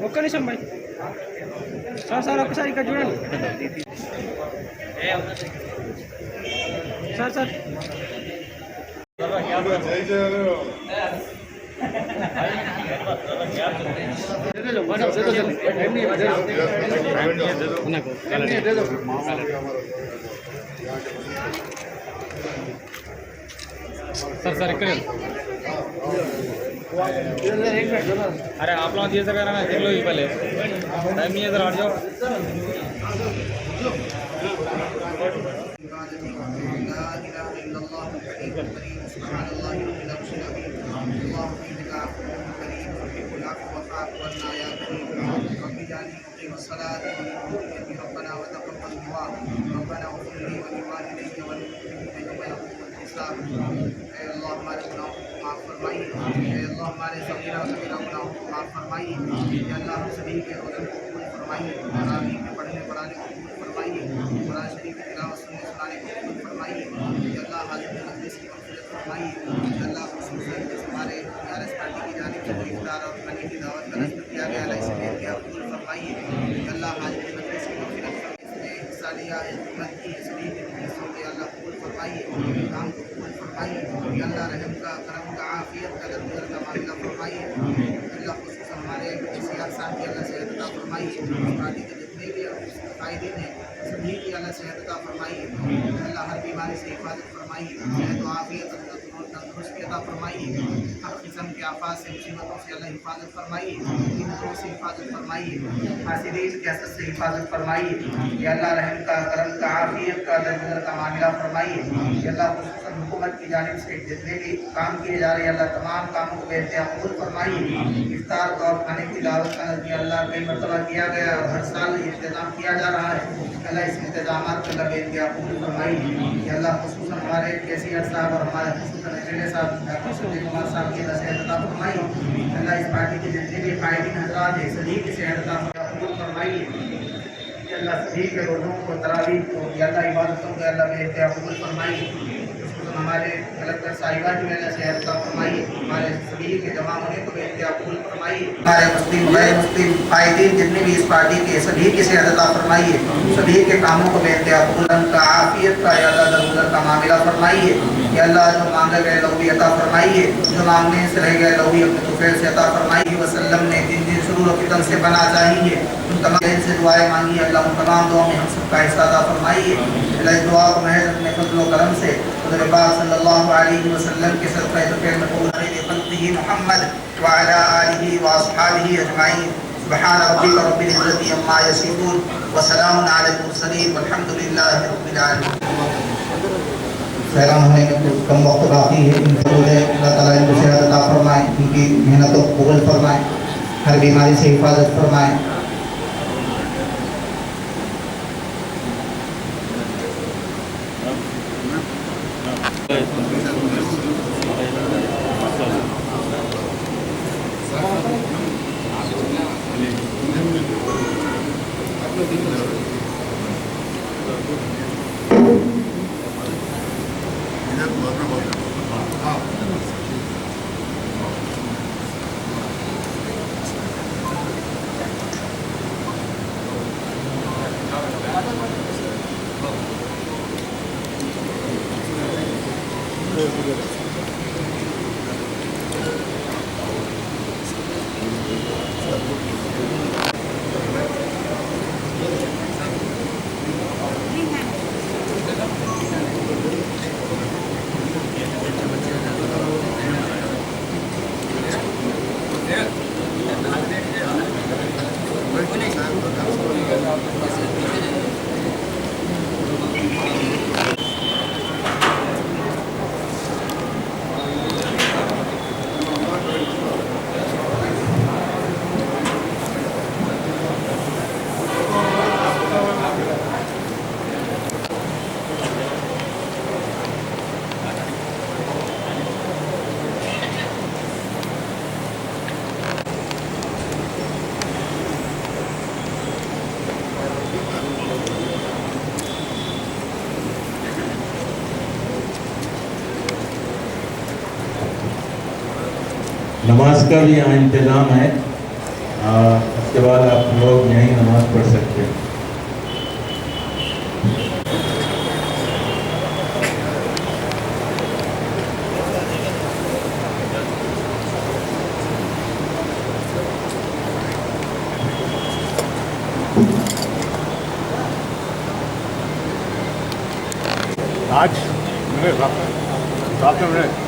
ఒక్క నిమిషం భాయ్ సార్ ఒక్కసారి ఇక్కడ చూడండి సార్ सर एक अरे आप लोग दिए सर ना देख लो ये पहले टाइम नहीं है इधर हट जाओ अल्लाह हमारे गुनाहों को माफ़ फरमाइए, अल्लाह हमारे सगीरा गुनाहों को माफ़ फरमाइए, अल्लाह हम सभी के रोज़े को कबूल फरमाइए, तरावीह के पढ़ने पढ़ाने को कबूल फरमाइए, कुरान शरीफ की तिलावत सुनने सुनाने को कबूल फरमाइए, अल्लाह हाज़िर मजलिस की मग़फ़िरत फरमाइए, अल्लाह खुसूसन हमारे प्यारे पार्टी की जानिब से इफ्तार और खाने की दावत का रस्म किया गया है, इसे भेज दिया कबूल फरमाइए, अल्लाह हाज़िर मजलिस की मग़फ़िरत सालिया हिम्मत की सभी हिस्सों के अल्लाह कबूल फरमाइए, काम को कबूल फरमाइए, अल्लाह रहम का करम का आफियत का दरगुजर का मामला फरमाइए, अल्लाह खुसूसन हमारे सीआर साहब की अल्लाह सेहत अता फरमाइए, पार्टी के जितने भी कायदीन हैं सभी की अल्लाह सेहत अता फरमाइए, अल्लाह हर बीमारी से हिफाजत फरमाइए, सेहत व आफियत तंदुरुस्ती अता फरमाइए, हर किस्म के आफात से मुसीबतों से अल्लाह हिफाजत फरमाइए, बीमारियों से हिफाजत फरमाइए, हासिदीन के असर से हिफाजत फरमाइए, या अल्लाह रहम का करम का आफियत का दरगुजर का मामला फरमाइए, या अल्लाह खुसूसन हुकूमत की जानिब से जितने भी काम किए जा रहे हैं अल्लाह तमाम कामों को बेहतर कबूल फरमाइए, इफ्तार और खाने की दावत का नज़रिया अल्लाह कई मरतबा किया गया और हर साल इंतज़ाम किया जा रहा है, अल्लाह इस इंतज़ाम को अल्लाह बेहतर कबूल फरमाइए, या अल्लाह खुसूसन हमारे केसीआर साहब और हमारे खुसूसन एमएलए साहब डॉक्टर संजय कुमार साहब की अल्लाह सेहत अता फरमाइए, अल्लाह इस पार्टी के जितने भी कायदीन हज़रात हैं सभी की सेहत अता कबूल फरमाइए, अल्लाह सभी के रोज़ों को तरावीह को या अल्लाह इबादतों को अल्लाह बेहतर कबूल फरमाइए, हमारे कलेक्टर साहिबा की अल्लाह सेहत अता फरमाइए, हमारे सभी के जमा होने को बेहतर कबूल फरमाइए, हमारे मुस्लिम गैर मुस्लिम कायदीन जितने भी इस पार्टी के सभी की सेहत अता फरमाइए, सभी के कामों को बेहतर कबूल का आफियत का या अल्लाह दरगुजर का मामला फरमाइए, या अल्लाह जो मांगे गए लौही अता फरमाइए, जो मांगने से रह गए लौही अपने तुफ़ैल से अता फरमाइए, वसल्लम ने दिन दिन सुरूर और फितन से बना चाहिए, उन तमाम से दुआएं मांगी, अल्लाह उन तमाम दुआओं में हम सबका हिस्सा अता फरमाइए, अल्लाह इस दुआ को महज अपने फज़ल व करम से हुज़ूर पाक सल्लल्लाहु अलैहि वसल्लम के सदक़े ज़ुफ़ैल में कबूल ख़ल्क़िही मुहम्मद व अला आलिही व अस्हाबिही अजमाइन। सुब्हान रब्बिका रब्बिल इज़्ज़ति अम्मा यसिफ़ून व सलामुन अलल मुरसलीन वल्हम्दुलिल्लाहि रब्बिल आलमीन। सैलान होने में कुछ कम वक्त बाकी है, अल्लाह ताला इनको सेहत अता फरमाए, इनकी मेहनतों को कबूल फरमाए, हर बीमारी से हिफाजत फरमाए। नमाज का भी यहाँ इंतज़ाम है। उसके बाद आप लोग यहीं नमाज पढ़ सकते हैं। आज रात में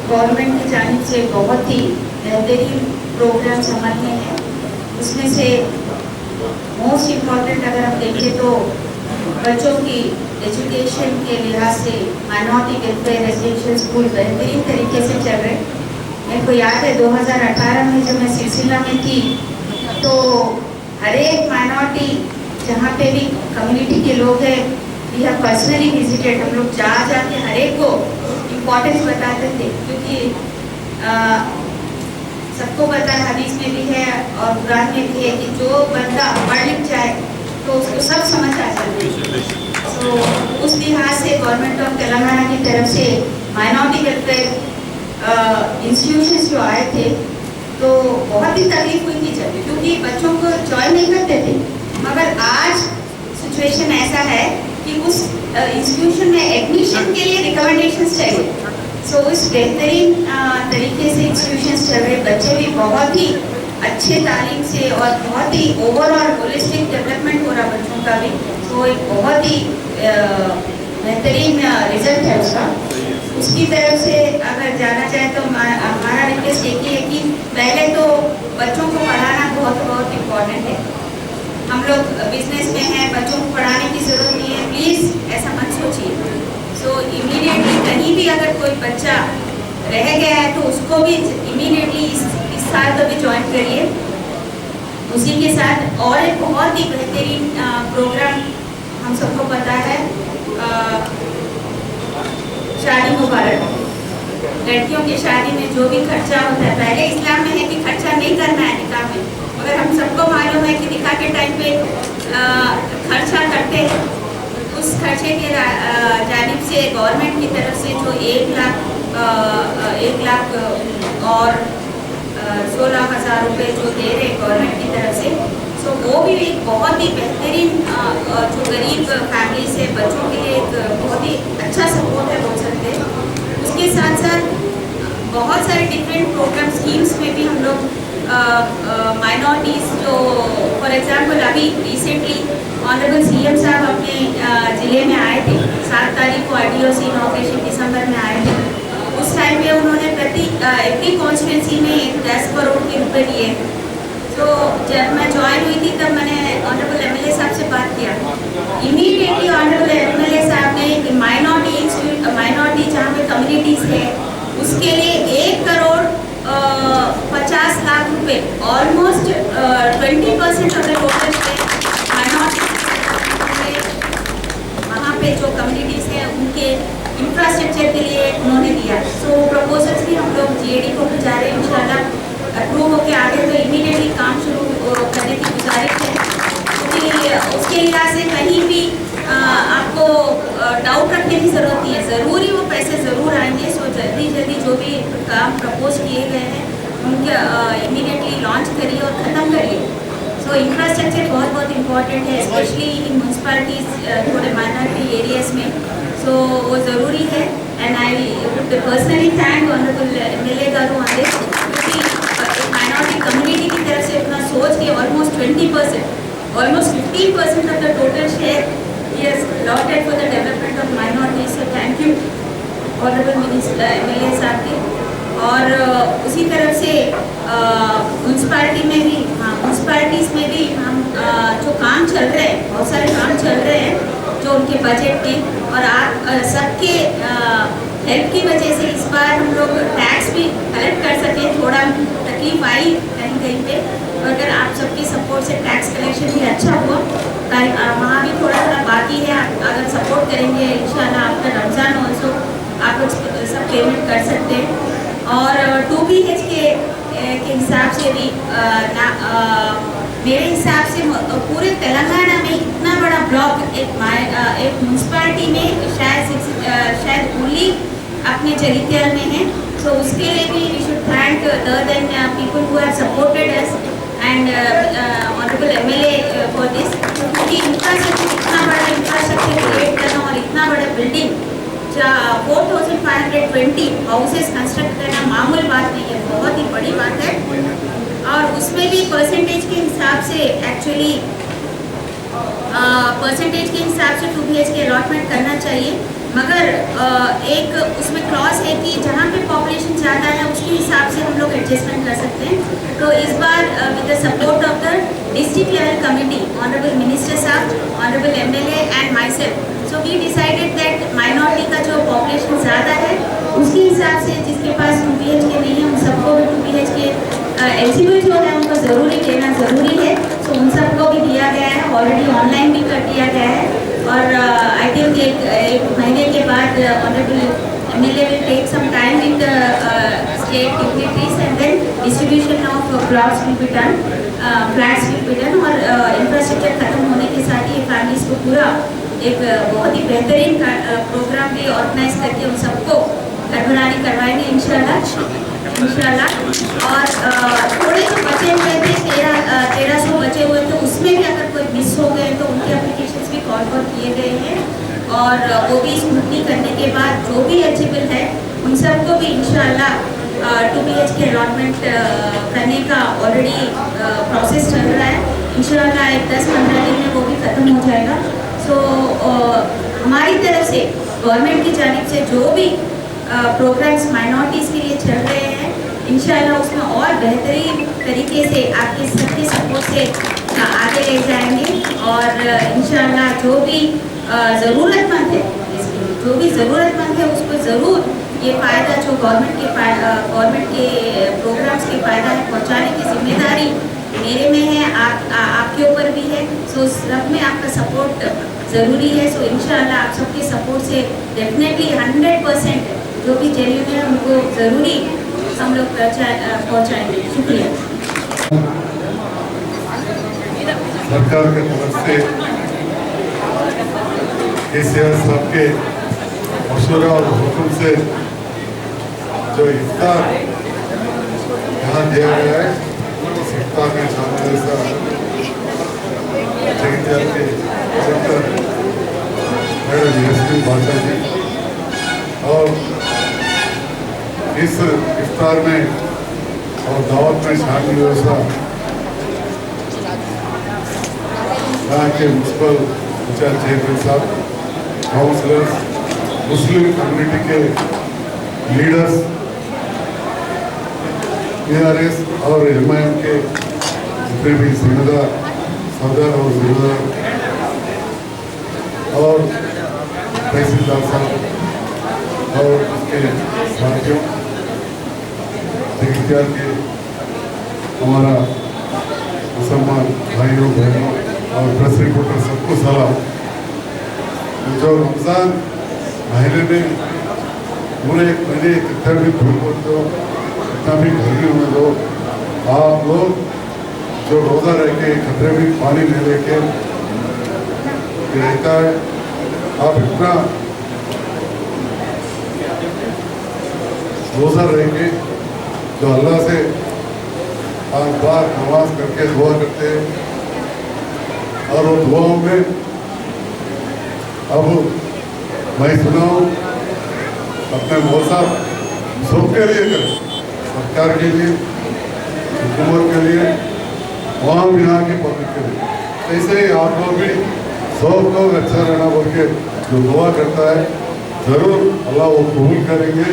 गवर्नमेंट की जानिब से बहुत ही बेहतरीन प्रोग्राम अमल में है। उसमें से मोस्ट इम्पॉर्टेंट अगर हम देखें तो बच्चों की एजुकेशन के लिहाज से माइनॉरिटी वेलफेयर रेजिडेंशियल स्कूल बेहतरीन तरीके से चल रहे। मेरे को याद है 2018 में जब मैं सिलसिला में थी तो हर एक माइनॉरिटी जहाँ पे भी कम्युनिटी के लोग हैं वी हैव पर्सनली विजिटेड। हम लोग जा के हर एक को इम्पोर्टेंस बताते थे, क्योंकि सबको पता है, हदीस में भी है और कुरान में भी है कि जो बंदा पढ़ लिख जाए तो उसको सब समझ आ जाती है। तो उस लिहाज से गवर्नमेंट ऑफ तेलंगाना की तरफ से माइनॉरिटी वेलफेयर इंस्टीट्यूशंस जो आए थे तो बहुत ही तकलीफ हुई थी जब, क्योंकि बच्चों को ज्वाइन नहीं करते थे। मगर आज सिचुएशन ऐसा है कि उस इंस्टीट्यूशन में एडमिशन के लिए रिकमेंडेशंस चाहिए। सो इस बेहतरीन तरीके से इंस्टीट्यूशंस चल रहे, बच्चे भी बहुत ही अच्छे तालीम से और बहुत ही ओवरऑल होलिस्टिक डेवलपमेंट हो रहा बच्चों का भी। तो एक बहुत ही बेहतरीन रिजल्ट है उसका। उसकी तरफ से अगर जाना चाहे तो हमारा रिक्वेस्ट एक ही है कि पहले तो बच्चों को पढ़ाना बहुत इम्पोर्टेंट है। हम लोग बिजनेस में हैं, बच्चों को पढ़ाने की ज़रूरत नहीं है, प्लीज़ ऐसा मत सोचिए। सो इमीडिएटली कहीं भी अगर कोई बच्चा रह गया है तो उसको भी इमीडिएटली इस साल तो भी ज्वाइन करिए। उसी के साथ और एक बहुत ही बेहतरीन प्रोग्राम हम सबको पता है, शादी मुबारक। लड़कियों की शादी में जो भी खर्चा होता है, पहले इस्लाम में है कि खर्चा नहीं करना है निकाह में, मगर हम सबको मालूम है कि निकाह के टाइम पे खर्चा करते हैं। उस खर्चे के जानिब से गवर्नमेंट की तरफ से जो 1 लाख और 16,000 रुपये जो दे रहे गवर्नमेंट की तरफ से, सो वो भी एक बहुत ही बेहतरीन जो गरीब फैमिली से बच्चों के लिए एक बहुत ही अच्छा सपोर्ट है बोल सकते हैं। उसके साथ साथ बहुत सारे डिफरेंट प्रोग्राम स्कीम्स में भी हम लोग माइनॉरिटीज़ जो फॉर एग्जांपल अभी रिसेंटली ऑनरेबल सीएम साहब अपने ज़िले में आए थे, 7 तारीख को IDOC इनॉग्रेशन दिसंबर में आए थे। उस टाइम पे उन्होंने एवरी कॉन्स्टिट्यूंसी में 10 करोड़ के रुपए दिए। तो जब मैं ज्वाइन हुई थी तब मैंने ऑनरेबल MLA साहब से बात किया। इमीडिएटली ऑनरेबल MLA साहब ने माइनॉरिटी जहाँ पे कम्युनिटीज़ है उसके लिए 1 करोड़ 50 लाख रुपए, almost 20% of the total minority वहाँ पे जो कम्युनिटीज़ हैं उनके इंफ्रास्ट्रक्चर के लिए उन्होंने दिया। सो प्रपोजल्स भी हम लोग GAD को भिजा रहे हैं, इंशाल्लाह अप्रूव होकर आगे तो इमीडिएटली काम शुरू करने की गुजारिश है। क्योंकि उसके लिहाज से कहीं भी आपको डाउट रखने की ज़रूरत नहीं है, ज़रूरी वो पैसे ज़रूर आएंगे। सो जल्दी जो भी काम प्रपोज किए गए हैं उनके इमीडिएटली लॉन्च करिए और ख़त्म करिए। सो इंफ्रास्ट्रक्चर बहुत बहुत इम्पॉर्टेंट है, स्पेशली इन म्यूनसिपालिटीज़ थोड़े माइनॉरिटी एरियाज़ में, सो वो ज़रूरी है। And I would personally thank honourable MLA garu on this, क्योंकि एक माइनॉरिटी कम्युनिटी की तरफ से अपना सोच के almost 20%, almost 15% of the total share he has allotted for the development of minorities. So thank you honorable minister MLA साहब के। और उसी तरफ से म्यूनसिपालिटी में भी, हाँ म्यूनसिपालिटीज़ में भी हम जो काम चल रहे हैं, बहुत सारे काम चल रहे हैं जो उनके बजट में, और आप सबके हेल्प की वजह से इस बार हम लोग टैक्स भी कलेक्ट कर सके। थोड़ा तकलीफ आई कहीं कहीं पे, अगर आप सबके सपोर्ट से टैक्स कलेक्शन भी अच्छा हुआ, वहाँ भी थोड़ा थोड़ा बाकी है। आप अगर सपोर्ट करेंगे इंशाल्लाह आफ्टर रमज़ान ऑल्सो आप लोग सब पेमेंट कर सकते हैं। और 2 BHK के हिसाब से भी मेरे हिसाब से पूरे तेलंगाना में इतना बड़ा ब्लॉक एक म्यूनसिपालिटी में शायद ओनली अपने जगित्याल में है। सो उसके लिए भी we should thank then people who have supported us and honourable MLA for this, क्योंकि इंफ्रास्ट्रक्चर इतना बड़ा इंफ्रास्ट्रक्चर क्रिएट करना और इतना बड़ा बिल्डिंग 4520 हाउसेस कंस्ट्रक्ट करना मामूल बात नहीं है, बहुत ही बड़ी बात है। और उसमें भी परसेंटेज के हिसाब से एक्चुअली परसेंटेज के हिसाब से 2 BHK अलॉटमेंट करना चाहिए, मगर एक उसमें क्लॉज है कि जहाँ पे पॉपुलेशन ज़्यादा है उसके हिसाब से हम लोग एडजस्टमेंट कर सकते हैं। तो इस बार with the support of the district level committee, honourable minister साहब, honourable MLA and myself, so we decided that minority का जो पॉपुलेशन ज़्यादा है उसके हिसाब से जिसके पास 2 BHK नहीं है उन सबको भी 2 BHK एलिजिबल जो है उनको ज़रूरी देना ज़रूरी है। सो उन सबको भी दिया गया है, ऑलरेडी ऑनलाइन भी कर दिया गया है। और आई थिंक एक महीने के बाद honourable MLA will take some time with the state dignitaries and then distribution of plots will be done, flats will be done। और इंफ्रास्ट्रक्चर खत्म होने के साथ ही फैमिलीज को पूरा एक बहुत ही बेहतरीन प्रोग्राम भी ऑर्गेनाइज करके उन सबको घरबरानी करवाएंगे इंशाल्लाह। और थोड़े जो बचे हुए थे 1300 बचे हुए थे, उसमें भी अगर कोई मिस हो गए तो उनके एप्लीकेशंस भी कॉल फॉर किए गए हैं, और वो भी स्क्रूटनी करने के बाद जो भी एलिजिबल है उन सबको भी इंशाल्लाह 2 BHK अलॉटमेंट करने का ऑलरेडी प्रोसेस चल रहा है। इंशाल्लाह एक 10-15 दिन में वो भी ख़त्म हो जाएगा। सो हमारी तरफ से गवर्नमेंट की जानिब से जो भी प्रोग्राम्स माइनॉरिटीज़ के लिए चल रहे हैं इंशाल्लाह उसमें और बेहतरीन तरीके से आपके सबके सपोर्ट से आगे ले जाएंगे। और इंशाल्लाह जो भी ज़रूरतमंद है, जो भी ज़रूरतमंद है उसको ज़रूर ये फ़ायदा जो गवर्नमेंट के प्रोग्राम्स के फ़ायदा है पहुँचाने की जिम्मेदारी मेरे में है, आपके ऊपर भी है। सो सब में आपका सपोर्ट ज़रूरी है। सो इंशाल्लाह आप सबके सपोर्ट से डेफिनेटली 100% जो भी जेन्युइन है उनको ज़रूरी हम लोग पहुँचाएंगे। शुक्रिया। सरकार की तरफ से KCR साहब के मशवरा और हुक्म से जो इफ्तार यहाँ दिया गया है, इस इफ्तार में शामिल है जगित्याल के कलेक्टर मैडम यस्मीन बादशाह जी, और इस इफ्तार में और दावत में शामिल हुआ यहाँ के म्यूनसिपल इंचार्ज चेयरमैन साहब, काउंसलर्स, मुस्लिम कम्युनिटी के लीडर्स, PRS और MIM के जितने भी जिम्मेदार सदर और जिम्मेदार और तहसीलदार साहब और उसके साथियों, जगित्याल के हमारा मुसलमान भाइयों बहनों और प्रेस रिपोर्टर सबको सलाम। जो रमज़ान महीने में पूरे एक महीने कितना भी धूप हो तो कितना भी गर्मी में दो, आप लोग जो रोज़ा रह के खतरे में पानी ले लेके रहता है, आप इतना रोज़ा रह के जो अल्लाह से 5 बार नमाज करके दुआ करते हैं और वो दुआओं में अब मैं सुनाऊं अपने मौसा सबके लिए करें, सरकार के लिए, हुकूमत के लिए, वहाँ यहाँ के पब्लिक के लिए। ऐसे ही आप लोग भी सब लोग अच्छा रहना बोल के जो दुआ करता है जरूर अल्लाह वो कबूल करेंगे।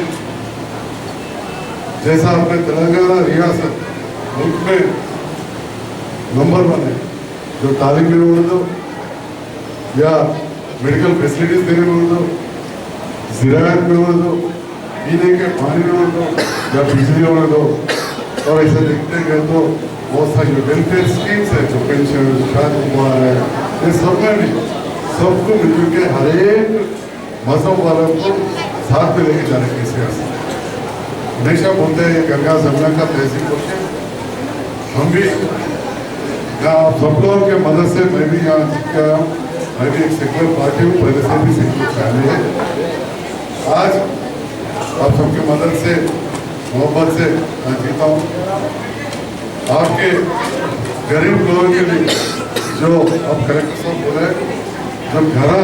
जैसा अपने तेलंगाना रियासत मुल्क में नंबर 1 है, जो तालीम में उड़ दो या मेडिकल फैसिलिटीज देने में उड़ दो, ज़राअत में उड़ दो, पीने के पानी में उड़ दो या बिजली उड़ दो। और ऐसे देखते गए तो बहुत सारी वेलफेयर स्कीम्स है, जो पेंशन, शादी हुआ है, ये सब में भी सबको मिलजुल के हर एक मजहब वालों को साथ में लेके जाने की सियासत। हमेशा बोलते हैं गंगा जमुना का तहसील बोलते, हम भी यहाँ सब लोगों के मदद से मैं भी यहाँ जीत के आया हूँ। मैं भी एक सेकुलर पार्टी हूँ, पहले से भी सेकुलर फैमिली है। आज आप सबकी मदद से, मोहब्बत से मैं जीता हूँ। आपके गरीब लोगों के लिए जो अब कलेक्टर साहब बोले, जब घरा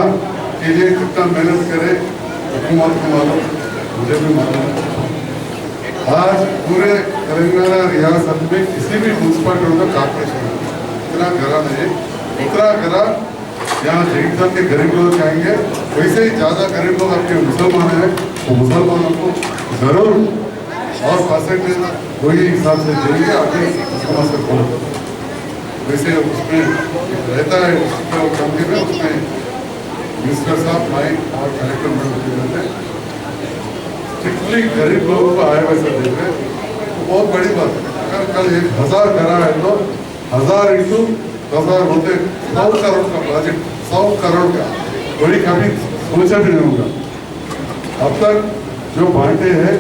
के लिए कितना मेहनत करे हुकूमत को मालूम, मुझे भी मालूम है। आज पूरे तेलंगाना रियासत में किसी भी म्यूनसिपालिटी का कॉर्पोरेशन इतना घरा नहीं, उतना घरा यहाँ जगीरदार के गरीब लोग जाएंगे। वैसे ही ज़्यादा गरीब लोग आपके मुसलमान हैं, तो मुसलमानों को जरूर और परसेंटेज वही हिसाब से देंगे आपके हुकूमत से खोल। वैसे उसमें रहता है कमिटी में, उसमें मिनिस्टर साहब माई और कलेक्टर मैडम हैं, स्ट्रिक्टली गरीब लोगों को आए वैसे देख रहे, तो बहुत बड़ी बात है। अगर कल 1000 घरा है तो 1000 इंटू 1000 होते 100 करोड़ का प्रोजेक्ट, 100 करोड़ का, कोई कभी सोचा भी नहीं होगा। अब तक जो बांटे हैं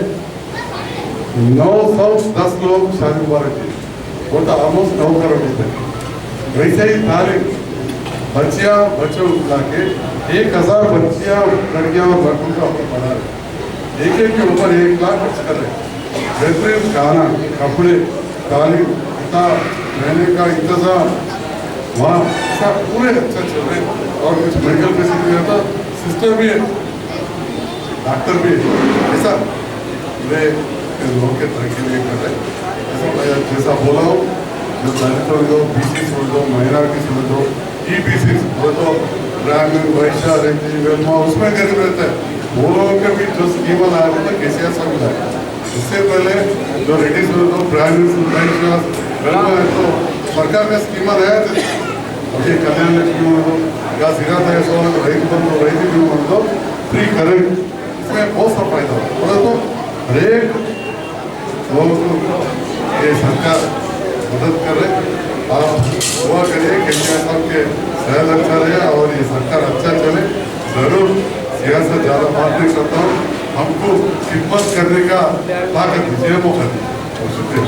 910 लोग शादी मुबारक की, वो तो ऑलमोस्ट 9 करोड़ होते हैं। वैसे ही तालीम बच्चियाँ बच्चों मिला के 1000 बच्चियाँ लड़कियाँ और लड़कों को अपने पढ़ा रहे, एक के ऊपर 1 लाख खर्च कर रहे। बेहतरीन खाना, कपड़े, तालीम, किताब, रहने का इंतजाम वहाँ सब पूरे अच्छा चल रहे। और कुछ मेडिकल फैसिलिटी है तो सिस्टर भी है, डॉक्टर भी है। ऐसा वे लोगों के तरक्की नहीं कर रहे। जैसा बोला हो, जो दलित छोड़ दो, BC छोड़ दो, माइनॉरिटी छोड़ दो, EBC छोड़ दो, ब्राह्मण, वैश्य, रेती, वेलमा, उसमें गरीब रहता है। वो लोगों के भी जो स्कीम लाया था KCR सब लाया। इससे पहले जो रेड्डी छोड़ दो, ब्राह्मण, वैश्य, वेलमा है तो सरकार का स्कीम लाया थे। अभी कल्याण लक्ष्मी हो या ज़राअत है, सो रईत बंधु, रईत बीमा हो, फ्री करेंट, इसमें बहुत सा फायदा हो तो हर एक लोगों को ये सरकार मदद करे। आप दुआ करिए KCR साहब के सहल अच्छा रहे और ये सरकार अच्छा चले। जरूर सियासत ज़्यादा बात नहीं करता हूँ, हमको खिदमत करने का ताकत दीजिए, मौका दीजिए। शुक्रिया।